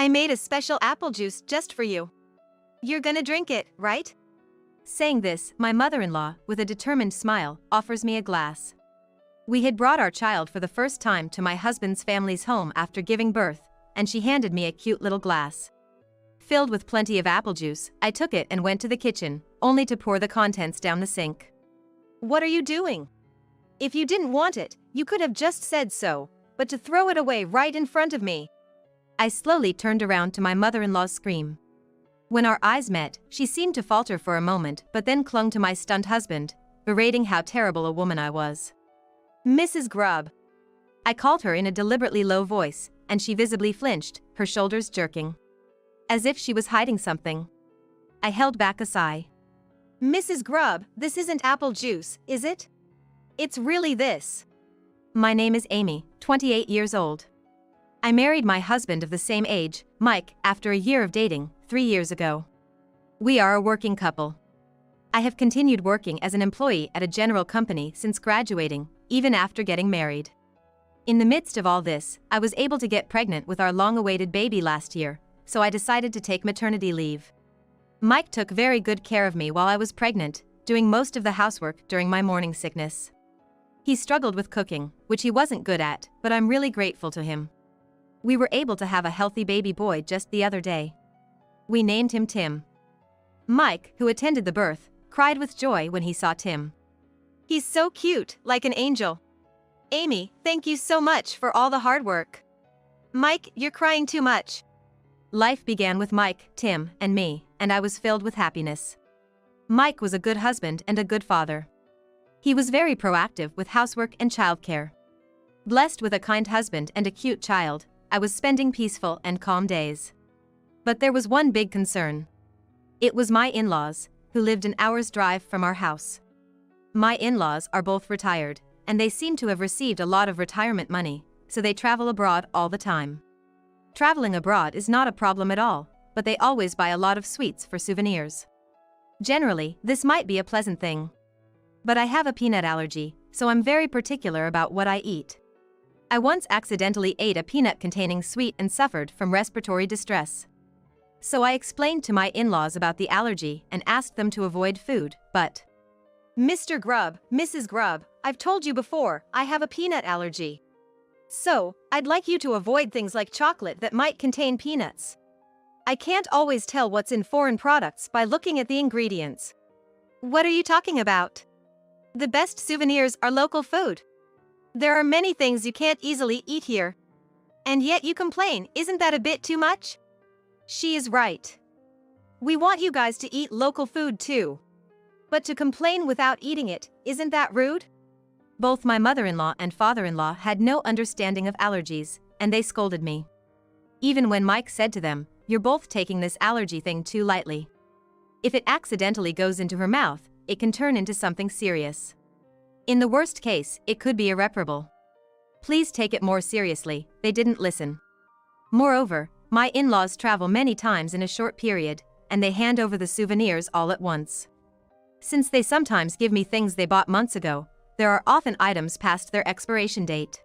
I made a special apple juice just for you. You're gonna drink it, right? Saying this, my mother-in-law, with a determined smile, offers me a glass. We had brought our child for the first time to my husband's family's home after giving birth, and she handed me a cute little glass. Filled with plenty of apple juice, I took it and went to the kitchen, only to pour the contents down the sink. What are you doing? If you didn't want it, you could have just said so, but to throw it away right in front of me. I slowly turned around to my mother-in-law's scream. When our eyes met, she seemed to falter for a moment but then clung to my stunned husband, berating how terrible a woman I was. Mrs. Grubb. I called her in a deliberately low voice, and she visibly flinched, her shoulders jerking. As if she was hiding something. I held back a sigh. Mrs. Grubb, this isn't apple juice, is it? It's really this. My name is Amy, 28 years old. I married my husband of the same age, Mike, after a year of dating, 3 years ago. We are a working couple. I have continued working as an employee at a general company since graduating, even after getting married. In the midst of all this, I was able to get pregnant with our long-awaited baby last year, so I decided to take maternity leave. Mike took very good care of me while I was pregnant, doing most of the housework during my morning sickness. He struggled with cooking, which he wasn't good at, but I'm really grateful to him. We were able to have a healthy baby boy just the other day. We named him Tim. Mike, who attended the birth, cried with joy when he saw Tim. He's so cute, like an angel. Amy, thank you so much for all the hard work. Mike, you're crying too much. Life began with Mike, Tim, and me, and I was filled with happiness. Mike was a good husband and a good father. He was very proactive with housework and childcare. Blessed with a kind husband and a cute child, I was spending peaceful and calm days. But there was one big concern. It was my in-laws, who lived an hour's drive from our house. My in-laws are both retired, and they seem to have received a lot of retirement money, so they travel abroad all the time. Traveling abroad is not a problem at all, but they always buy a lot of sweets for souvenirs. Generally, this might be a pleasant thing. But I have a peanut allergy, so I'm very particular about what I eat. I once accidentally ate a peanut-containing sweet and suffered from respiratory distress. So I explained to my in-laws about the allergy and asked them to avoid food, but... Mr. Grubb, Mrs. Grubb, I've told you before, I have a peanut allergy. So, I'd like you to avoid things like chocolate that might contain peanuts. I can't always tell what's in foreign products by looking at the ingredients. What are you talking about? The best souvenirs are local food. There are many things you can't easily eat here. And yet you complain, isn't that a bit too much? She is right. We want you guys to eat local food too. But to complain without eating it, isn't that rude? Both my mother-in-law and father-in-law had no understanding of allergies, and they scolded me. Even when Mike said to them, "You're both taking this allergy thing too lightly. If it accidentally goes into her mouth, it can turn into something serious. In the worst case, it could be irreparable. Please take it more seriously," they didn't listen. Moreover, my in-laws travel many times in a short period, and they hand over the souvenirs all at once. Since they sometimes give me things they bought months ago, there are often items past their expiration date.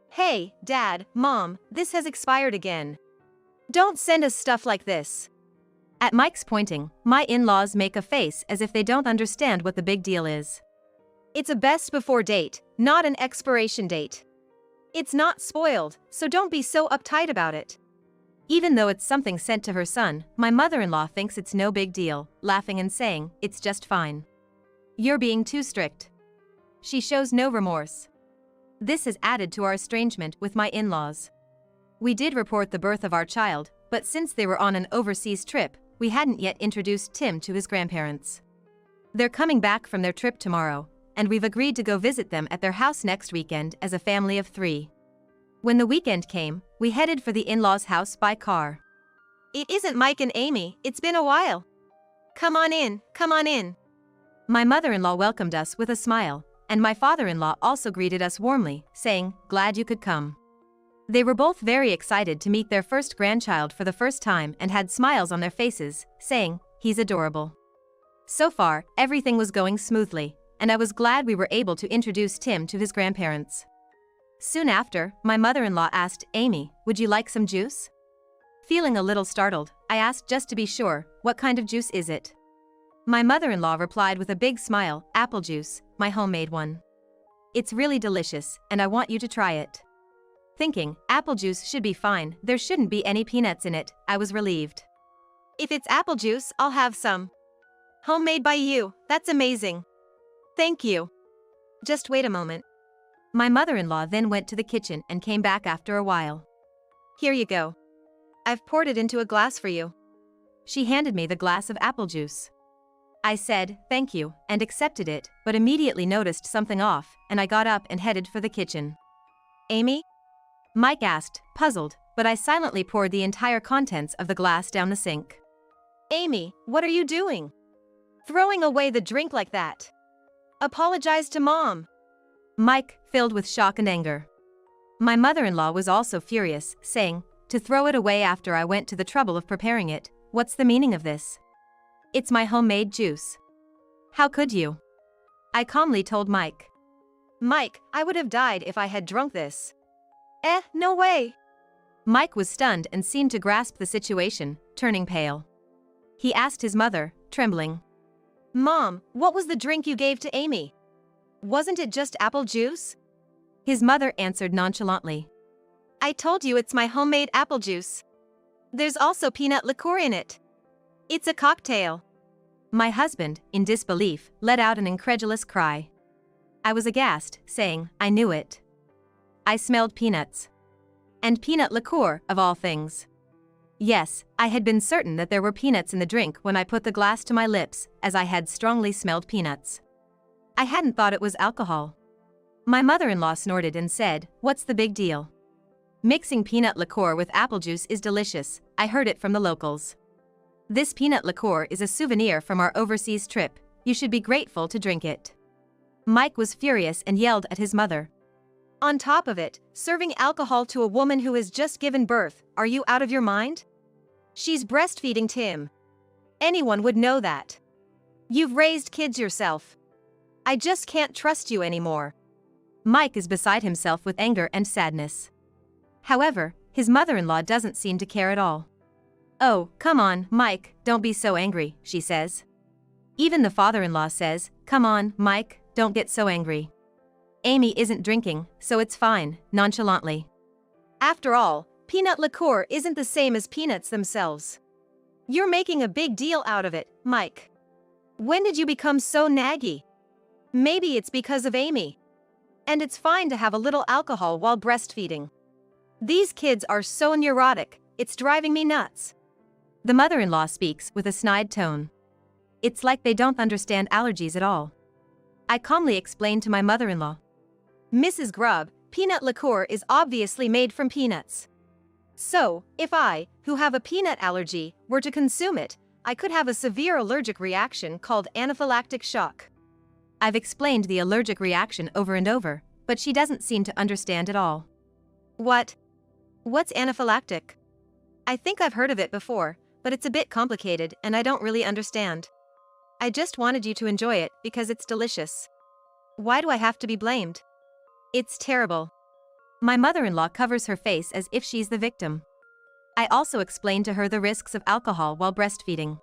Hey, Dad, Mom, this has expired again. Don't send us stuff like this. At Mike's pointing, my in-laws make a face as if they don't understand what the big deal is. It's a best before date, not an expiration date. It's not spoiled, so don't be so uptight about it. Even though it's something sent to her son, my mother-in-law thinks it's no big deal, laughing and saying, "It's just fine. You're being too strict." She shows no remorse. This has added to our estrangement with my in-laws. We did report the birth of our child, but since they were on an overseas trip, we hadn't yet introduced Tim to his grandparents. They're coming back from their trip tomorrow, and we've agreed to go visit them at their house next weekend as a family of 3. When the weekend came, we headed for the in-laws' house by car. It isn't Mike and Amy, it's been a while. Come on in, come on in. My mother-in-law welcomed us with a smile, and my father-in-law also greeted us warmly, saying, "Glad you could come." They were both very excited to meet their first grandchild for the first time and had smiles on their faces, saying, "He's adorable." So far, everything was going smoothly, and I was glad we were able to introduce Tim to his grandparents. Soon after, my mother-in-law asked, "Amy, would you like some juice?" Feeling a little startled, I asked just to be sure, what kind of juice is it? My mother-in-law replied with a big smile, apple juice, my homemade one. It's really delicious, and I want you to try it. Thinking, apple juice should be fine, there shouldn't be any peanuts in it, I was relieved. If it's apple juice, I'll have some. Homemade by you, that's amazing. Thank you. Just wait a moment. My mother-in-law then went to the kitchen and came back after a while. Here you go. I've poured it into a glass for you. She handed me the glass of apple juice. I said, thank you, and accepted it, but immediately noticed something off, and I got up and headed for the kitchen. Amy? Mike asked, puzzled, but I silently poured the entire contents of the glass down the sink. Amy, what are you doing? Throwing away the drink like that? Apologize to Mom. Mike, filled with shock and anger. My mother-in-law was also furious, saying, to throw it away after I went to the trouble of preparing it, what's the meaning of this? It's my homemade juice. How could you? I calmly told Mike. Mike, I would have died if I had drunk this. No way. Mike was stunned and seemed to grasp the situation, turning pale. He asked his mother, trembling. Mom, what was the drink you gave to Amy? Wasn't it just apple juice? His mother answered nonchalantly. I told you it's my homemade apple juice. There's also peanut liqueur in it. It's a cocktail. My husband, in disbelief, let out an incredulous cry. I was aghast, saying, I knew it. I smelled peanuts. And peanut liqueur, of all things. Yes, I had been certain that there were peanuts in the drink when I put the glass to my lips, as I had strongly smelled peanuts. I hadn't thought it was alcohol. My mother-in-law snorted and said, what's the big deal? Mixing peanut liqueur with apple juice is delicious, I heard it from the locals. This peanut liqueur is a souvenir from our overseas trip, you should be grateful to drink it. Mike was furious and yelled at his mother. On top of it, serving alcohol to a woman who has just given birth, are you out of your mind? She's breastfeeding Tim. Anyone would know that. You've raised kids yourself. I just can't trust you anymore. Mike is beside himself with anger and sadness. However, his mother-in-law doesn't seem to care at all. Oh, come on, Mike, don't be so angry, she says. Even the father-in-law says, come on, Mike, don't get so angry. Amy isn't drinking, so it's fine, nonchalantly. After all, peanut liqueur isn't the same as peanuts themselves. You're making a big deal out of it, Mike. When did you become so naggy? Maybe it's because of Amy. And it's fine to have a little alcohol while breastfeeding. These kids are so neurotic, it's driving me nuts. The mother-in-law speaks with a snide tone. It's like they don't understand allergies at all. I calmly explained to my mother-in-law. Mrs. Grubb, peanut liqueur is obviously made from peanuts. So, if I, who have a peanut allergy, were to consume it, I could have a severe allergic reaction called anaphylactic shock. I've explained the allergic reaction over and over, but she doesn't seem to understand at all. What? What's anaphylactic? I think I've heard of it before, but it's a bit complicated and I don't really understand. I just wanted you to enjoy it because it's delicious. Why do I have to be blamed? It's terrible. My mother-in-law covers her face as if she's the victim. I also explained to her the risks of alcohol while breastfeeding.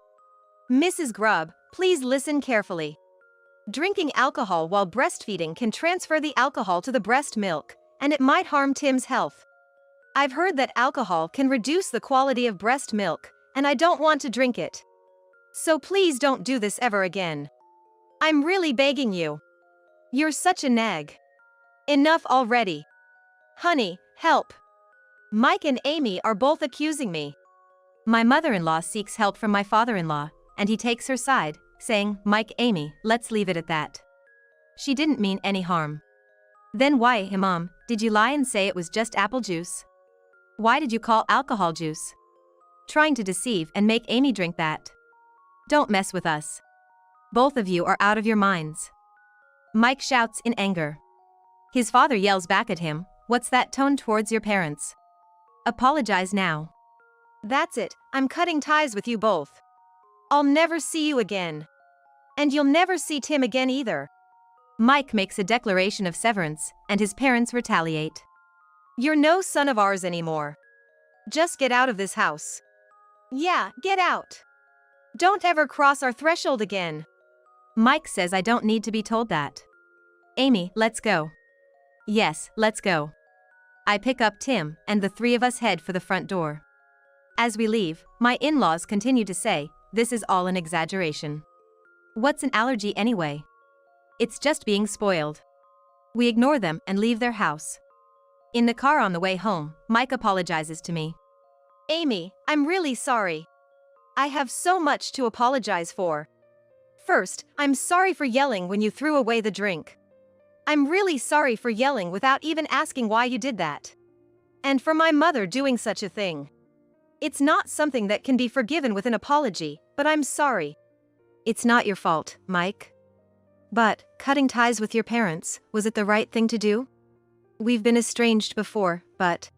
Mrs. Grubb, please listen carefully. Drinking alcohol while breastfeeding can transfer the alcohol to the breast milk, and it might harm Tim's health. I've heard that alcohol can reduce the quality of breast milk, and I don't want to drink it. So please don't do this ever again. I'm really begging you. You're such a nag. Enough already. Honey, help. Mike and Amy are both accusing me. My mother-in-law seeks help from my father-in-law, and he takes her side, saying, Mike, Amy, let's leave it at that. She didn't mean any harm. Then why, Mom, did you lie and say it was just apple juice? Why did you call alcohol juice? Trying to deceive and make Amy drink that. Don't mess with us. Both of you are out of your minds. Mike shouts in anger. His father yells back at him, what's that tone towards your parents? Apologize now. That's it, I'm cutting ties with you both. I'll never see you again. And you'll never see Tim again either. Mike makes a declaration of severance, and his parents retaliate. You're no son of ours anymore. Just get out of this house. Yeah, get out. Don't ever cross our threshold again. Mike says I don't need to be told that. Amy, let's go. Yes, let's go. I pick up Tim, and the three of us head for the front door. As we leave, my in-laws continue to say, this is all an exaggeration. What's an allergy anyway? It's just being spoiled. We ignore them and leave their house. In the car on the way home, Mike apologizes to me. Amy, I'm really sorry. I have so much to apologize for. First, I'm sorry for yelling when you threw away the drink. I'm really sorry for yelling without even asking why you did that. And for my mother doing such a thing. It's not something that can be forgiven with an apology, but I'm sorry. It's not your fault, Mike. But, cutting ties with your parents, was it the right thing to do? We've been estranged before, but...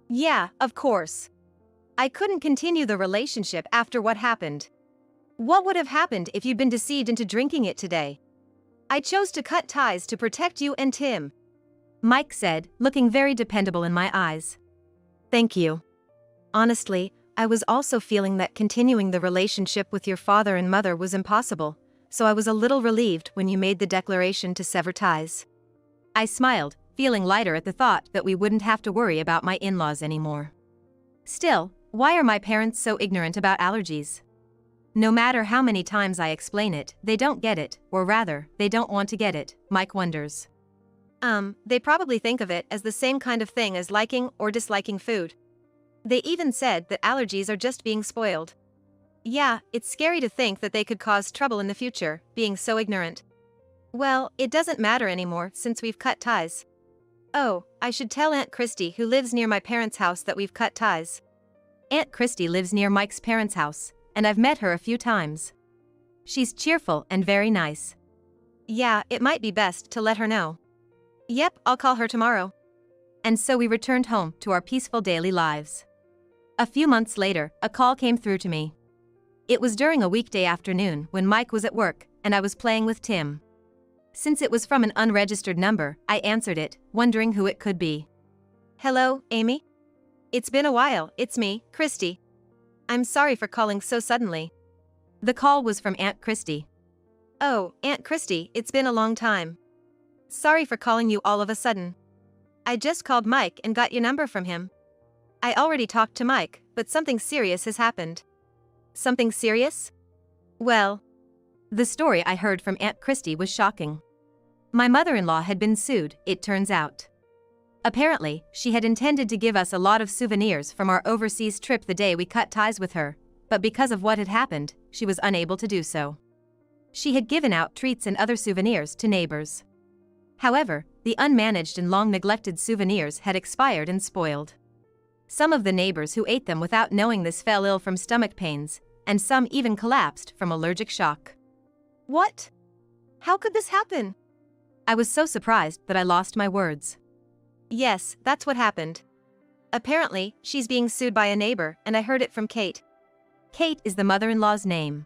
Yeah, of course. I couldn't continue the relationship after what happened. What would have happened if you'd been deceived into drinking it today? I chose to cut ties to protect you and Tim. Mike said, looking very dependable in my eyes. Thank you. Honestly, I was also feeling that continuing the relationship with your father and mother was impossible, so I was a little relieved when you made the declaration to sever ties. I smiled, feeling lighter at the thought that we wouldn't have to worry about my in-laws anymore. Still, why are my parents so ignorant about allergies? No matter how many times I explain it, they don't get it, or rather, they don't want to get it, Mike wonders. They probably think of it as the same kind of thing as liking or disliking food. They even said that allergies are just being spoiled. Yeah, it's scary to think that they could cause trouble in the future, being so ignorant. Well, it doesn't matter anymore since we've cut ties. Oh, I should tell Aunt Christy, who lives near my parents' house, that we've cut ties. Aunt Christy lives near Mike's parents' house, and I've met her a few times. She's cheerful and very nice. Yeah, it might be best to let her know. Yep, I'll call her tomorrow. And so we returned home to our peaceful daily lives. A few months later, a call came through to me. It was during a weekday afternoon when Mike was at work, and I was playing with Tim. Since it was from an unregistered number, I answered it, wondering who it could be. Hello, Amy? It's been a while, it's me, Christy. I'm sorry for calling so suddenly. The call was from Aunt Christy. Oh, Aunt Christy, it's been a long time. Sorry for calling you all of a sudden. I just called Mike and got your number from him. I already talked to Mike, but something serious has happened. Something serious? Well, the story I heard from Aunt Christy was shocking. My mother-in-law had been sued, it turns out. Apparently, she had intended to give us a lot of souvenirs from our overseas trip the day we cut ties with her, but because of what had happened, she was unable to do so. She had given out treats and other souvenirs to neighbors. However, the unmanaged and long-neglected souvenirs had expired and spoiled. Some of the neighbors who ate them without knowing this fell ill from stomach pains, and some even collapsed from allergic shock. What? How could this happen? I was so surprised that I lost my words. Yes, that's what happened. Apparently, she's being sued by a neighbor, and I heard it from Kate. Kate is the mother-in-law's name.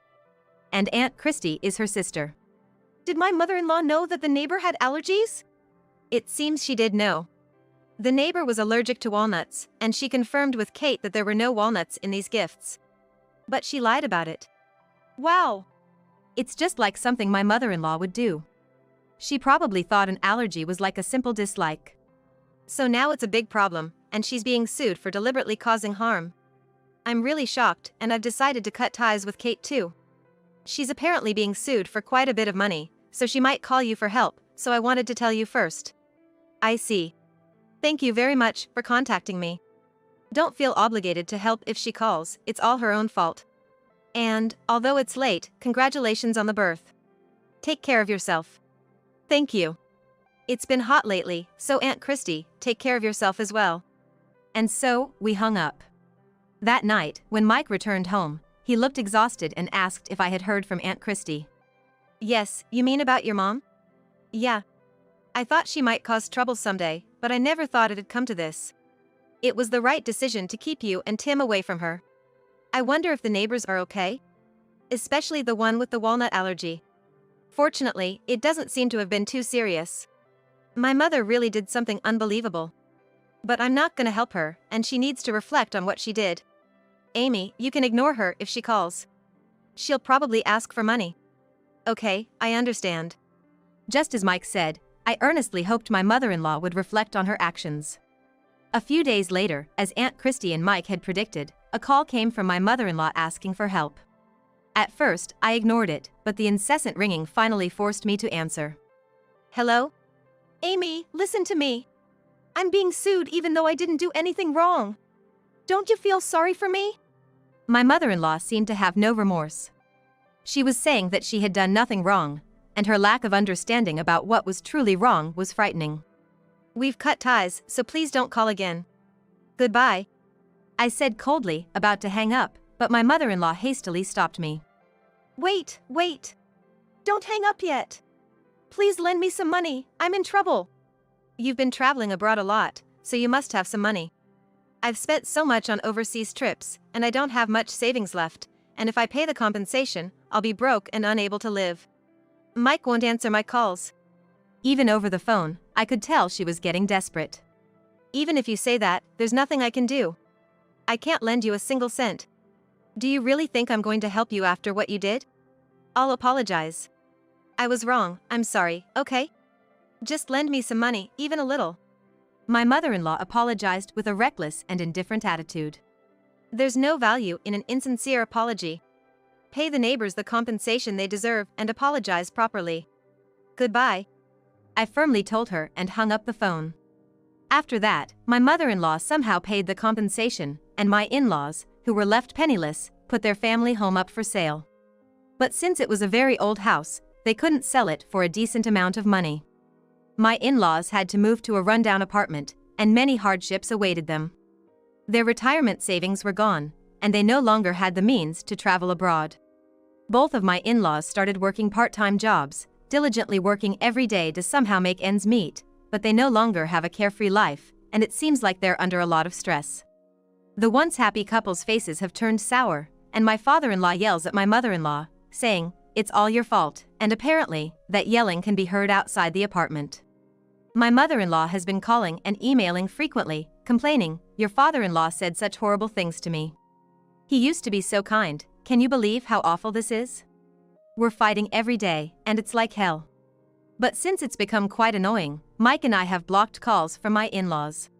And Aunt Christy is her sister. Did my mother-in-law know that the neighbor had allergies? It seems she did know. The neighbor was allergic to walnuts, and she confirmed with Kate that there were no walnuts in these gifts. But she lied about it. Wow! It's just like something my mother-in-law would do. She probably thought an allergy was like a simple dislike. So now it's a big problem, and she's being sued for deliberately causing harm. I'm really shocked, and I've decided to cut ties with Kate too. She's apparently being sued for quite a bit of money, so she might call you for help, so I wanted to tell you first. I see. Thank you very much for contacting me. Don't feel obligated to help if she calls, it's all her own fault. And, although it's late, congratulations on the birth. Take care of yourself. Thank you. It's been hot lately, so Aunt Christy, take care of yourself as well. And so, we hung up. That night, when Mike returned home, he looked exhausted and asked if I had heard from Aunt Christy. Yes, you mean about your mom? Yeah. I thought she might cause trouble someday, but I never thought it'd come to this. It was the right decision to keep you and Tim away from her. I wonder if the neighbors are okay? Especially the one with the walnut allergy. Fortunately, it doesn't seem to have been too serious. My mother really did something unbelievable. But I'm not gonna help her, and she needs to reflect on what she did. Amy, you can ignore her if she calls. She'll probably ask for money. Okay, I understand. Just as Mike said, I earnestly hoped my mother-in-law would reflect on her actions. A few days later, as Aunt Christy and Mike had predicted, a call came from my mother-in-law asking for help. At first, I ignored it, but the incessant ringing finally forced me to answer. Hello? Amy, listen to me. I'm being sued even though I didn't do anything wrong. Don't you feel sorry for me? My mother-in-law seemed to have no remorse. She was saying that she had done nothing wrong, and her lack of understanding about what was truly wrong was frightening. We've cut ties, so please don't call again. Goodbye. I said coldly, about to hang up, but my mother-in-law hastily stopped me. Wait. Don't hang up yet. Please lend me some money, I'm in trouble. You've been traveling abroad a lot, so you must have some money. I've spent so much on overseas trips, and I don't have much savings left, and if I pay the compensation, I'll be broke and unable to live. Mike won't answer my calls. Even over the phone, I could tell she was getting desperate. Even if you say that, there's nothing I can do. I can't lend you a single cent. Do you really think I'm going to help you after what you did? I'll apologize. I was wrong, I'm sorry, okay? Just lend me some money, even a little. My mother-in-law apologized with a reckless and indifferent attitude. There's no value in an insincere apology. Pay the neighbors the compensation they deserve and apologize properly. Goodbye. I firmly told her and hung up the phone. After that, my mother-in-law somehow paid the compensation, and my in-laws, who were left penniless, put their family home up for sale. But since it was a very old house, they couldn't sell it for a decent amount of money. My in-laws had to move to a rundown apartment, and many hardships awaited them. Their retirement savings were gone, and they no longer had the means to travel abroad. Both of my in-laws started working part-time jobs, diligently working every day to somehow make ends meet, but they no longer have a carefree life, and it seems like they're under a lot of stress. The once happy couple's faces have turned sour, and my father-in-law yells at my mother-in-law, saying, "It's all your fault," and apparently, that yelling can be heard outside the apartment. My mother-in-law has been calling and emailing frequently, complaining, "Your father-in-law said such horrible things to me. He used to be so kind, can you believe how awful this is? We're fighting every day, and it's like hell." But since it's become quite annoying, Mike and I have blocked calls from my in-laws.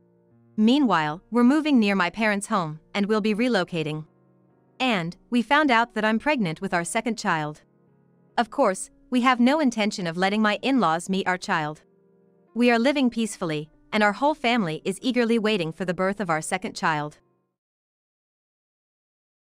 Meanwhile, we're moving near my parents' home, and we'll be relocating. And we found out that I'm pregnant with our second child. Of course, we have no intention of letting my in-laws meet our child. We are living peacefully, and our whole family is eagerly waiting for the birth of our second child.